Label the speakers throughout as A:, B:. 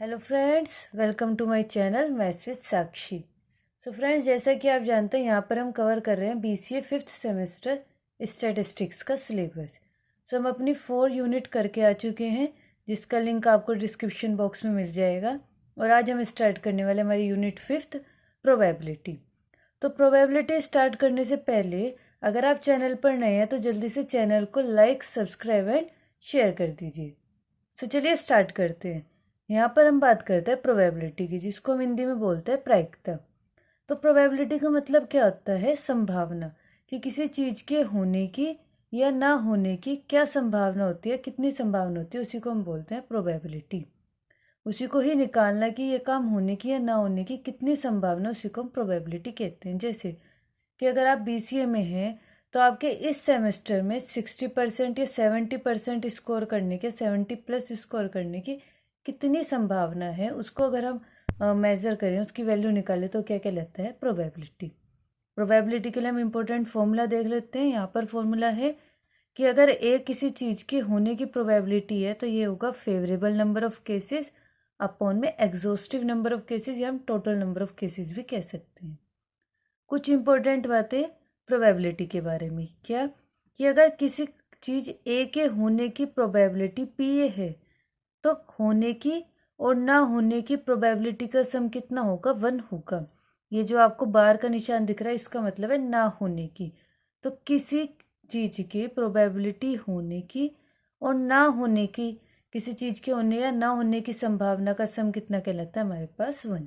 A: Hello friends, welcome to my channel maths with Sakshi. So friends, जैसा कि आप जानते हैं, यहाँ पर हम कवर कर रहे हैं BCA 5th सेमेस्टर स्टैटिस्टिक्स का सिलेबस। सो हम अपनी 4 यूनिट करके आ चुके हैं, जिसका लिंक आपको डिस्क्रिप्शन बॉक्स में मिल जाएगा। और आज हम स्टार्ट करने वाले हमारी यूनिट 5th प्रोबेबिलिटी। तो प्रोबेबिलिटी स्टार्ट करने से पहले अगर आप चैनल पर नए हैं तो जल्दी से चैनल को लाइक, सब्सक्राइब एंड शेयर कर दीजिए। सो चलिए स्टार्ट करते हैं। यहाँ पर हम बात करते हैं प्रोबेबिलिटी की, जिसको हम हिंदी में बोलते हैं प्रायिकता। तो प्रोबेबिलिटी का मतलब क्या होता है? संभावना, कि किसी चीज़ के होने की या ना होने की क्या संभावना होती है, कितनी संभावना होती है, उसी को हम बोलते हैं प्रोबेबिलिटी। उसी को ही निकालना कि ये काम होने की या ना होने की कितनी संभावना, उसी को हम प्रोबेबिलिटी कहते हैं। जैसे कि अगर आप BCA में हैं तो आपके इस सेमेस्टर में 60% या 70% स्कोर करने के, 70+ स्कोर करने की कितनी संभावना है, उसको अगर हम मेज़र करें, उसकी वैल्यू निकालें तो क्या कहलाता है? प्रोबेबिलिटी। प्रोबेबिलिटी के लिए हम इम्पोर्टेंट फॉर्मूला देख लेते हैं। यहाँ पर फॉर्मूला है कि अगर एक किसी चीज़ के होने की प्रोबेबिलिटी है तो ये होगा favourable number of cases upon में एग्जॉस्टिव नंबर ऑफ केसेस, या हम टोटल नंबर ऑफ केसेस भी कह सकते हैं। कुछ इम्पोर्टेंट बातें प्रोबेबिलिटी के बारे में, क्या कि अगर किसी चीज़ A के होने की प्रोबेबिलिटी PA है तो होने की और ना होने की प्रोबेबिलिटी का सम कितना होगा? 1 होगा। ये जो आपको बार का निशान दिख रहा है, इसका मतलब है ना होने की। तो किसी चीज़ की प्रोबेबिलिटी होने की और ना होने की, किसी चीज़ के होने या ना होने की संभावना का सम कितना कहलाता है? हमारे पास 1।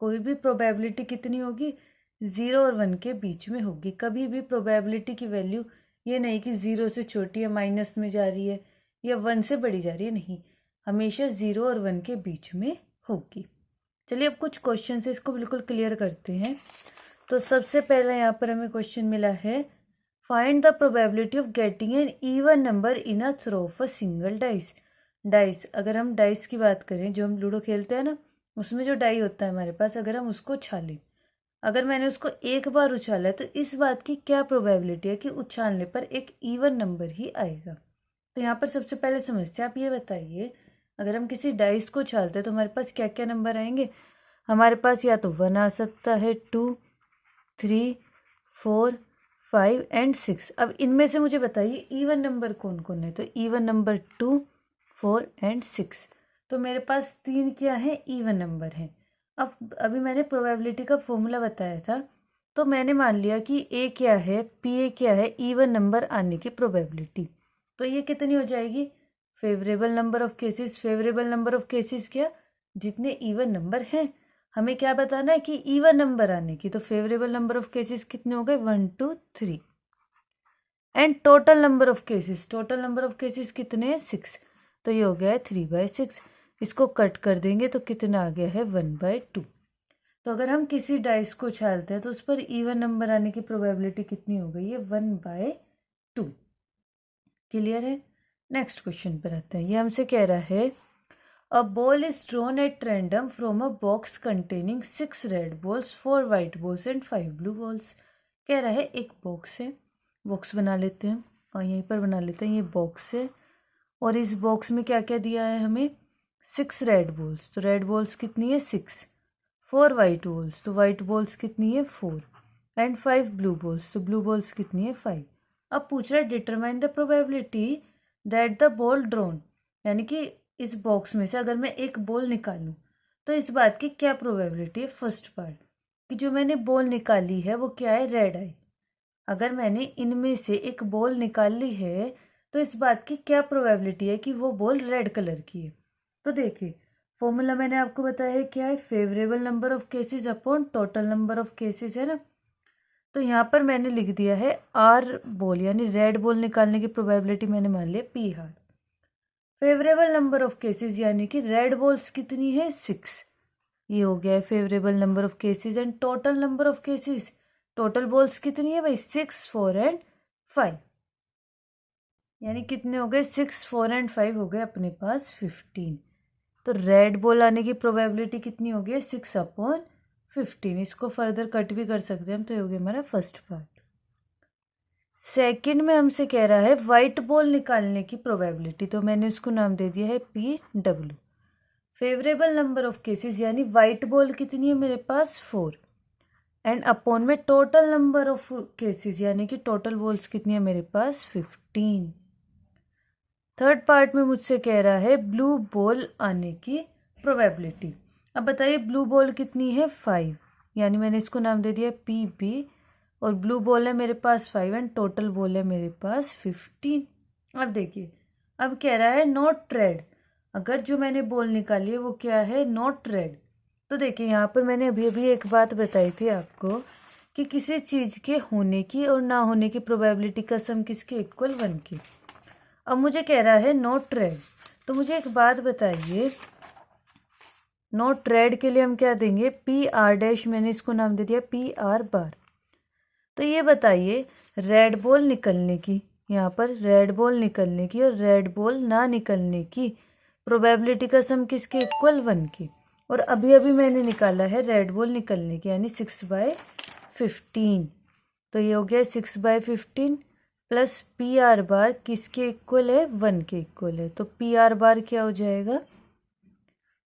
A: कोई भी प्रोबेबिलिटी कितनी होगी? 0 और 1 के बीच में होगी। कभी भी प्रोबेबिलिटी की वैल्यू ये नहीं कि 0 से छोटी है, माइनस में जा रही है, या 1 से बढ़ी जा रही है, नहीं, हमेशा 0 और 1 के बीच में होगी। चलिए अब कुछ क्वेश्चन से इसको बिल्कुल क्लियर करते हैं। तो सबसे पहला यहाँ पर हमें क्वेश्चन मिला है, find the probability of getting an even number in a throw of a single dice. Dice, अगर हम डाइस की बात करें, जो हम लूडो खेलते हैं ना, उसमें जो डाई होता है हमारे पास, अगर हम उसको उछालें, अगर मैंने उसको एक बार उछाला है तो इस बात की क्या प्रोबेबिलिटी है कि उछालने पर एक इवन नंबर ही आएगा। तो यहाँ पर सबसे पहले समझते हैं। आप ये बताइए, अगर हम किसी डाइस को उछालते हैं तो हमारे पास क्या क्या नंबर आएंगे? हमारे पास या तो 1 आ सकता है, 2, 3, 4, 5 एंड 6। अब इनमें से मुझे बताइए इवन नंबर कौन कौन है। तो इवन नंबर 2, 4 एंड 6। तो मेरे पास 3 क्या है? इवन नंबर हैं। अब अभी मैंने प्रोबेबिलिटी का फॉर्मूला बताया था, तो मैंने मान लिया कि A क्या है, PA क्या है, इवन नंबर आने की प्रोबेबिलिटी। तो ये कितनी हो जाएगी? Favourable number of cases. Favourable number of cases क्या? जितने इवन नंबर हैं। हमें क्या बताना है? कि इवन नंबर आने की। तो फेवरेबल नंबर ऑफ केसेस कितने हो गए? 1, 2, 3। And total number of cases, total number of cases कितने हैं? 6। तो ये हो गया है 3/6। इसको कट कर देंगे तो कितना आ गया है? 1/2। तो अगर हम किसी डाइस को उछालते हैं तो उस पर इवन नंबर आने की प्रोबेबिलिटी कितनी हो गई है? 1/2। क्लियर है? नेक्स्ट क्वेश्चन पर आते हैं। ये हमसे कह रहा है, a ball is drawn at random from a box containing 6 red balls, 4 white balls and 5 blue balls. कह रहा है एक बॉक्स है, बॉक्स बना लेते हैं और यहीं पर बना लेते हैं। ये बॉक्स है और इस बॉक्स में क्या क्या दिया है हमें? 6 रेड बॉल्स। तो रेड बॉल्स कितनी है? 6। 4 वाइट बॉल्स, तो वाइट बॉल्स कितनी है? 4 एंड 5 ब्लू बॉल्स, तो ब्लू बॉल्स कितनी है? 5। अब पूछ रहा है determine the probability that the ball drawn, यानी कि इस बॉक्स में से अगर मैं एक बॉल निकालूं तो इस बात की क्या प्रोबेबिलिटी है? फर्स्ट पार्ट, कि जो मैंने बॉल निकाली है वो क्या है? रेड आई। अगर मैंने इनमें से एक बॉल निकाल ली है तो इस बात की क्या प्रोबेबिलिटी है कि वो बॉल रेड कलर की है? तो देखिए, फॉर्मूला मैंने आपको बताया है क्या है? Favourable number of cases upon total number of cases, है ना। तो यहाँ पर मैंने लिख दिया है आर बॉल, यानी रेड बॉल निकालने की प्रोबेबिलिटी मैंने मान लिया P hard. Favourable number of cases यानी कि रेड बॉल्स कितनी है? 6। ये हो गया है favourable number of cases. And total number of cases, total balls कितनी है भाई? 6, 4 एंड 5। यानी कितने हो गए? 6, 4 एंड 5 हो गए अपने पास 15। तो रेड बॉल आने की प्रोबेबिलिटी कितनी हो गई? 6/15। इसको फर्दर कट भी कर सकते हैं हम, तो ये हो गया हमारा फर्स्ट पार्ट। सेकंड में हमसे कह रहा है वाइट बॉल निकालने की प्रोबेबिलिटी, तो मैंने उसको नाम दे दिया है PW। Favourable number of cases यानी वाइट बॉल कितनी है मेरे पास 4, एंड अपॉन में टोटल नंबर ऑफ केसेस यानी कि टोटल बॉल्स कितनी है मेरे पास 15। थर्ड पार्ट में मुझसे कह रहा है ब्लू बॉल आने की प्रोबेबिलिटी। अब बताइए ब्लू बॉल कितनी है 5, यानी मैंने इसको नाम दे दिया PB, और ब्लू बॉल है मेरे पास 5 एंड टोटल बॉल है मेरे पास 15। अब देखिए, अब कह रहा है नॉट रेड, अगर जो मैंने बॉल निकाली है वो क्या है नॉट रेड। तो देखिए यहाँ पर मैंने अभी अभी एक बात बताई थी आपको कि किसी चीज़ के होने की और ना होने की प्रोबेबिलिटी का सम किसके इक्वल 1 की। अब मुझे कह रहा है नॉट रेड, तो मुझे एक बात बताइए, नॉट रेड के लिए हम क्या देंगे PR-, मैंने इसको नाम दे दिया PR बार। तो ये बताइए रेड बॉल निकलने की, यहाँ पर रेड बॉल निकलने की और रेड बॉल ना निकलने की प्रोबेबिलिटी का सम किसके इक्वल 1 की। और अभी अभी मैंने निकाला है रेड बॉल निकलने की यानी 6/15, तो ये हो गया 6/15 प्लस PR-बार किसके इक्वल है 1 के इक्वल है। तो PR-बार क्या हो जाएगा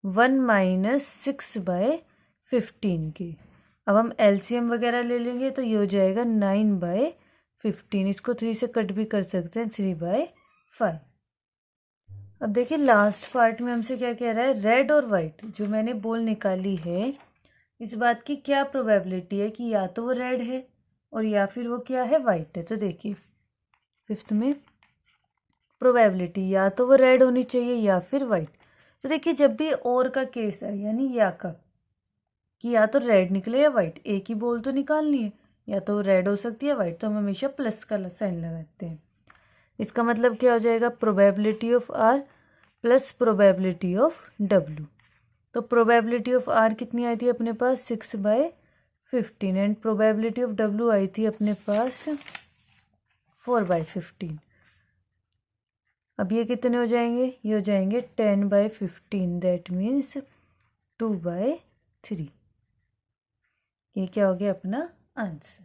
A: 1 माइनस 6/15 के। अब हम LCM वगैरह ले लेंगे तो ये हो जाएगा 9/15, इसको 3 से कट भी कर सकते हैं 3/5। अब देखिए लास्ट पार्ट में हमसे क्या कह रहा है रेड और वाइट जो मैंने बॉल निकाली है इस बात की क्या प्रोबेबिलिटी है कि या तो वो रेड है और या फिर वो क्या है वाइट है। तो देखिए फिफ्थ में प्रोबेबिलिटी या तो वो रेड होनी चाहिए या फिर वाइट। तो देखिए जब भी और का केस है यानी या का कि या तो रेड निकले या वाइट, एक ही बॉल तो निकालनी है, या तो रेड हो सकती है वाइट, तो हम हमेशा प्लस का साइन लगाते हैं। इसका मतलब क्या हो जाएगा probability of R plus probability of W। तो प्रोबेबिलिटी ऑफ R कितनी आई थी अपने पास 6/15 एंड प्रोबेबिलिटी ऑफ W आई थी अपने पास 4/15। अब ये कितने हो जाएंगे, ये हो जाएंगे 10/15, दैट मीन्स 2/3। ये क्या हो गया अपना आंसर।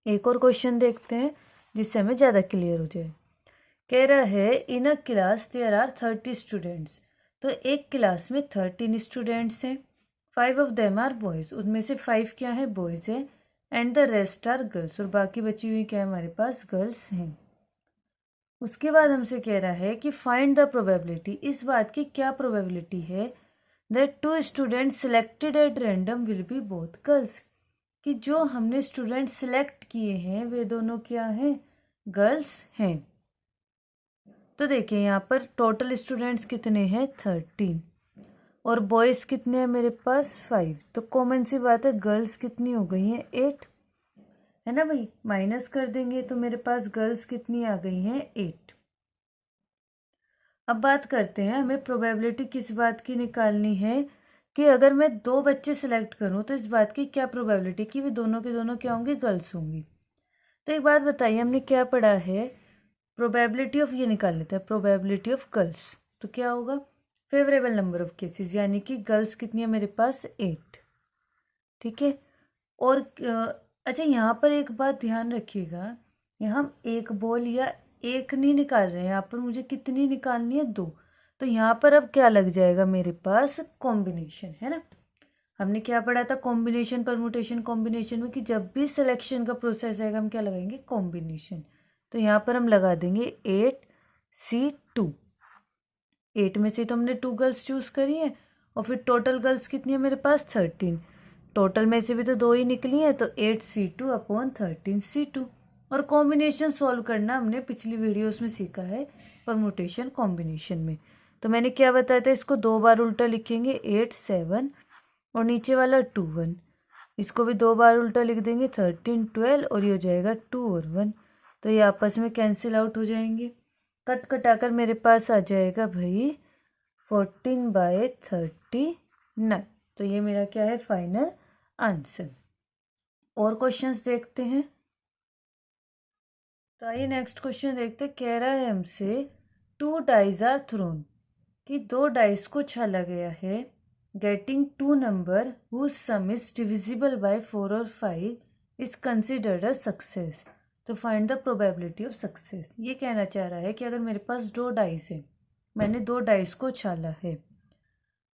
A: एक और क्वेश्चन देखते हैं जिससे हमें ज़्यादा क्लियर हो जाए। कह रहा है in a class there are 30 students, तो एक क्लास में 13 स्टूडेंट्स हैं, 5 ऑफ देम आर बॉयज़, उनमें से 5 क्या है बॉयज़ हैं, and the rest are girls, और बाकी बची हुई क्या है हमारे पास गर्ल्स हैं। उसके बाद हमसे कह रहा है कि फाइंड द प्रोबेबिलिटी, इस बात की क्या प्रोबेबिलिटी है that 2 students selected at random will be both girls, कि जो हमने स्टूडेंट सिलेक्ट किए हैं वे दोनों क्या हैं गर्ल्स हैं। तो देखिए यहाँ पर टोटल स्टूडेंट्स कितने हैं 13 और बॉयज़ कितने हैं मेरे पास 5, तो कॉमन सी बात है गर्ल्स कितनी हो गई हैं 8, है ना भाई, माइनस कर देंगे तो मेरे पास गर्ल्स कितनी आ गई हैं 8। अब बात करते हैं हमें प्रोबेबिलिटी किस बात की निकालनी है कि अगर मैं 2 बच्चे सिलेक्ट करूं तो इस बात की क्या प्रोबेबिलिटी कि वे दोनों के दोनों क्या होंगे गर्ल्स होंगी। तो एक बात बताइए हमने क्या पढ़ा है प्रोबेबिलिटी ऑफ, ये निकाल लेते हैं प्रोबेबिलिटी ऑफ गर्ल्स, तो क्या होगा फेवरेबल नंबर ऑफ केसेस यानी कि गर्ल्स कितनी है मेरे पास 8, ठीक है। और अच्छा यहाँ पर एक बात ध्यान रखिएगा, यहाँ हम एक बॉल या एक नहीं निकाल रहे हैं, यहाँ पर मुझे कितनी निकालनी है 2, तो यहाँ पर अब क्या लग जाएगा मेरे पास कॉम्बिनेशन, है ना। हमने क्या पढ़ा था कॉम्बिनेशन परमुटेशन कॉम्बिनेशन में कि जब भी सिलेक्शन का प्रोसेस आएगा हम क्या लगाएंगे कॉम्बिनेशन। तो यहाँ पर हम लगा देंगे 8C2, 8 में से तो हमने 2 गर्ल्स चूज करी हैं और फिर टोटल गर्ल्स कितनी है मेरे पास 13, टोटल में से भी तो 2 ही निकली हैं, तो 8C2/13C2। और कॉम्बिनेशन सॉल्व करना हमने पिछली वीडियोस में सीखा है परमुटेशन कॉम्बिनेशन में। तो मैंने क्या बताया था, इसको 2 बार उल्टा लिखेंगे 8 7 और नीचे वाला 2 1, इसको भी 2 बार उल्टा लिख देंगे 13 12 और ये हो जाएगा 2 और 1, तो ये आपस में कैंसिल आउट हो जाएंगे। कट कटाकर मेरे पास आ जाएगा भाई 14/39, तो ये मेरा क्या है फाइनल आंसर। और क्वेश्चंस देखते हैं। तो आइए नेक्स्ट क्वेश्चन देखते हैं। कह रहा है हमसे 2 डाइज आर थ्रोन, कि 2 डाइस को छाला गया है, getting 2 number whose sum is divisible by 4 और 5 इज कंसिडर्ड अ सक्सेस। तो find the probability of success. ये कहना चाह रहा है कि अगर मेरे पास 2 डाइस है, मैंने 2 डाइस को उछाला है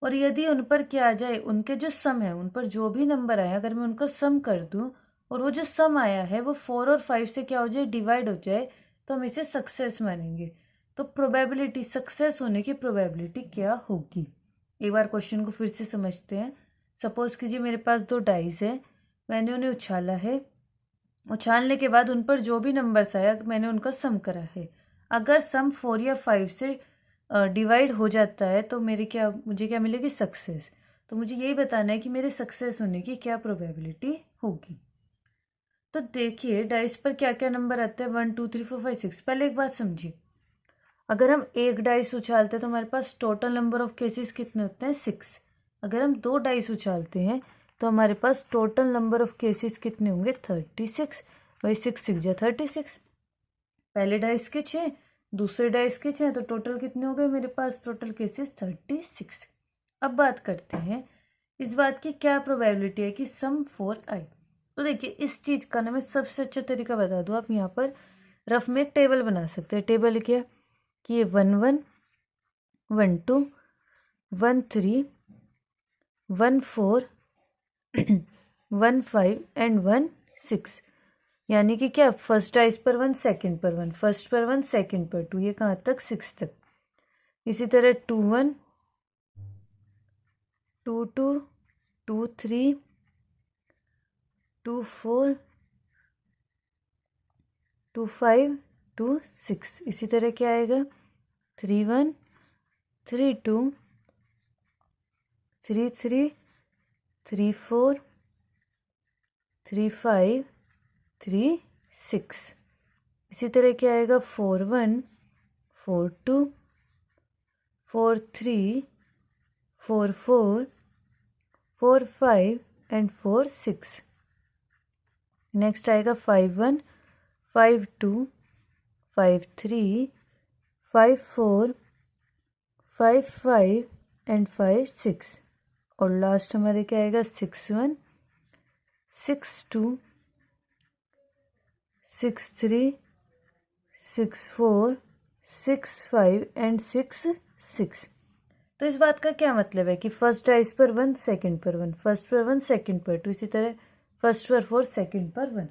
A: और यदि उन पर क्या आ जाए, उनके जो सम है, उन पर जो भी नंबर आए, अगर मैं उनका सम कर दूं और वो जो सम आया है वो 4 और 5 से क्या हो जाए, डिवाइड हो जाए, तो हम इसे सक्सेस मानेंगे। तो प्रोबेबिलिटी, सक्सेस होने की प्रोबेबिलिटी क्या होगी। एक बार क्वेश्चन को फिर से समझते हैं। सपोज कीजिए मेरे पास 2 डाइस है, मैंने उन्हें उछाला है, उछालने के बाद उन पर जो भी नंबर्स आया मैंने उनका सम करा है। अगर सम 4 या 5 से डिवाइड हो जाता है तो मुझे क्या मिलेगी, सक्सेस। तो मुझे यही बताना है कि मेरे सक्सेस होने की क्या प्रोबेबिलिटी होगी। तो देखिए डाइस पर क्या क्या नंबर आते हैं, 1 2 3 4 5 6। पहले एक बात समझिए, अगर हम एक डाइस उछालते हैं तो हमारे पास टोटल नंबर ऑफ केसेस कितने होते हैं, 6। अगर हम 2 डाइस उछालते हैं तो हमारे पास टोटल नंबर ऑफ केसेस कितने होंगे, 36। वही 6 6 जा 36। पहले डाइस के 6, दूसरे डाइस के 6, तो टोटल कितने हो गए मेरे पास, टोटल केसेस 36। अब बात करते हैं इस बात की क्या प्रोबेबिलिटी है कि सम 4 आए। तो देखिए इस चीज़ का ना मैं सबसे अच्छा तरीका बता दूँ, आप यहाँ पर रफ में एक टेबल बना सकते हैं। टेबल क्या कि ये 1 1 1 2 1 3 1 4 1 5 एंड 1 6, यानी कि क्या, फर्स्ट डाइस पर 1, सेकंड पर 1, फर्स्ट पर 1, सेकंड पर 2, ये कहाँ तक, 6 तक। इसी तरह 2 1 2 2 2 3 2 4 2 5 2 6। इसी तरह क्या आएगा, 3 1 3 2 3 3 3 4 3 5 3 6। इसी तरह क्या आएगा, 4 1 4 2 4 3 4 4 4 5 एंड 4 6। नेक्स्ट आएगा 5 1 5 2 5 3 5 4 5 5 एंड 5 6। और लास्ट हमारे क्या आएगा, 6 1 6 2 6 3 6 4 6 5 एंड 6 6। तो इस बात का क्या मतलब है कि फर्स्ट डाइस पर 1, सेकंड पर 1, फर्स्ट पर 1, सेकंड पर 2, इसी तरह फर्स्ट पर 4, सेकंड पर 1।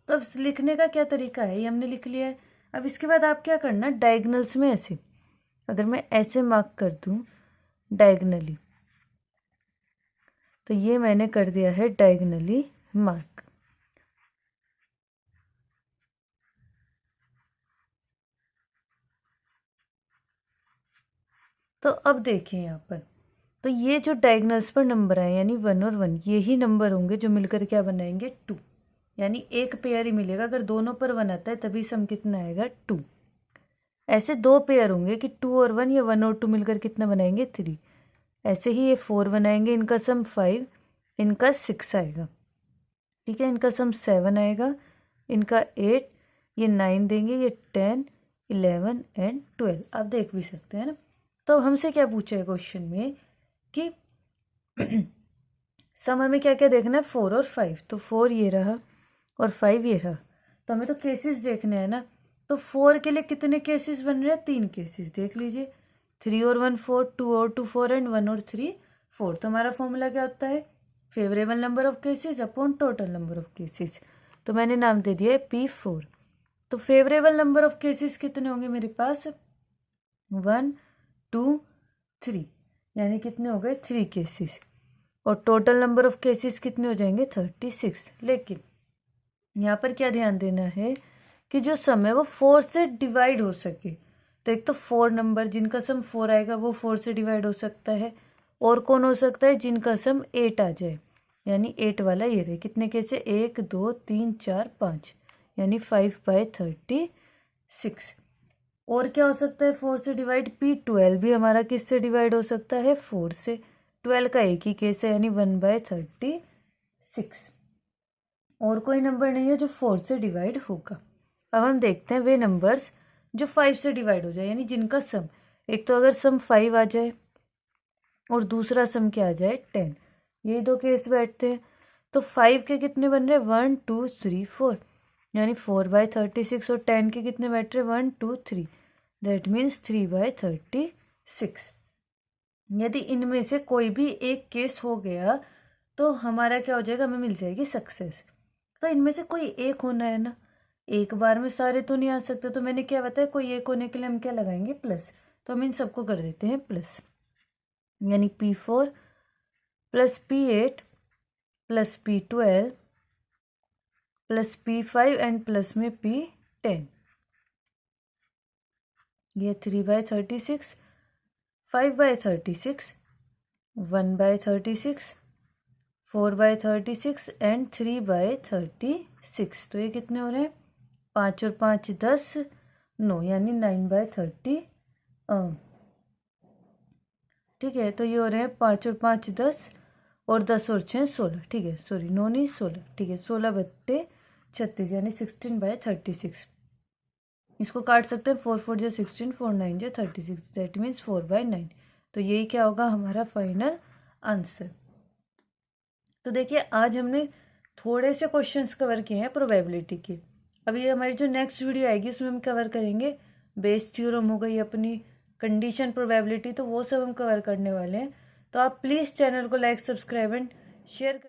A: तो अब लिखने का क्या तरीका है, ये हमने लिख लिया है। अब इसके बाद आप क्या करना, डायगनल्स में ऐसे, अगर मैं ऐसे मार्क कर दूं डायगनली, तो ये मैंने कर दिया है डायगनली मार्क। तो अब देखिए यहाँ पर, तो ये जो डायगनल्स पर नंबर आए यानी 1 और 1, ये ही नंबर होंगे जो मिलकर क्या बनाएंगे, 2। यानी एक पेयर ही मिलेगा, अगर दोनों पर 1 आता है तभी सम कितना आएगा, 2। ऐसे 2 पेयर होंगे कि 2 और 1 या 1 और 2 मिलकर कितना बनाएंगे, 3। ऐसे ही ये 4 बनाएंगे, इनका सम 5, इनका 6 आएगा। ठीक है, इनका सम 7 आएगा, इनका 8, ये 9 देंगे, ये 10 11 एंड 12। आप देख भी सकते हैं ना। तो हमसे क्या पूछा है क्वेश्चन में कि सम हमें क्या क्या देखना है, 4 और 5। तो 4 ये रहा और 5 ये रहा, तो हमें तो केसेस देखने हैं ना। तो 4 के लिए कितने केसेस बन रहे हैं, 3 केसेस। देख लीजिए, 3 और 1 4, 2 और 2 4 एंड 1 और 3 4। तो हमारा फॉर्मूला क्या होता है, favourable number of cases upon total number of cases. तो मैंने नाम दे दिया है P4। तो फेवरेबल नंबर ऑफ केसेस कितने होंगे मेरे पास, 1 2 3, यानी कितने हो गए, 3 केसेस। और टोटल नंबर ऑफ केसेस कितने हो जाएंगे, 36। लेकिन यहाँ पर क्या ध्यान देना है कि जो सम है वो 4 से डिवाइड हो सके। तो एक तो 4 नंबर जिनका सम 4 आएगा वो 4 से डिवाइड हो सकता है, और कौन हो सकता है, जिनका सम 8 आ जाए, यानी 8 वाला ये रहे। कितने केस है, 1 2 3 4 5, यानी 5/36। और क्या हो सकता है 4 से डिवाइड, P12 भी हमारा किससे डिवाइड हो सकता है, 4 से। 12 का एक ही केस है, यानी 1/36। और कोई नंबर नहीं है जो 4 से डिवाइड होगा। अब हम देखते हैं वे नंबर्स जो 5 से डिवाइड हो जाए, यानी जिनका सम, एक तो अगर सम 5 आ जाए और दूसरा सम क्या आ जाए, 10, ये दो केस बैठते हैं। तो 5 के कितने बन रहे हैं, 1 2 3 4, यानी 4/36 और 10 के कितने बैठ रहे 1 2 3, दैट मीन्स 3/36। यदि इनमें से कोई भी एक केस हो गया तो हमारा क्या हो जाएगा, हमें मिल जाएगी सक्सेस। तो इनमें से कोई एक होना है ना, एक बार में सारे तो नहीं आ सकते, तो मैंने क्या बताया कोई एक होने के लिए हम क्या लगाएंगे प्लस, तो हम इन सबको कर देते हैं प्लस, यानी P4 plus P8 plus P12 plus P5 and plus में P10। ये 3/36, 5/36, 1/36, 4/36 एंड 3/36। तो ये कितने हो रहे हैं 5 और 5 10, 9 यानी 9/30। ठीक है, तो ये हो रहे हैं 5 और 5 10 और 10 और 6 16। ठीक है, सॉरी 9 नहीं 16। ठीक है, 16/36 यानी 16/36। इसको काट सकते हैं 4 4 जो 16, 4 9 जो 36, दैट मीन्स 4/9। तो यही क्या होगा हमारा फाइनल आंसर। तो देखिए आज हमने थोड़े से क्वेश्चंस कवर किए हैं प्रोबेबिलिटी के। अभी हमारी जो नेक्स्ट वीडियो आएगी उसमें हम कवर करेंगे बेस थ्योरम हो गई अपनी, कंडीशन प्रोबेबिलिटी, तो वो सब हम कवर करने वाले हैं। तो आप प्लीज़ चैनल को लाइक सब्सक्राइब एंड शेयर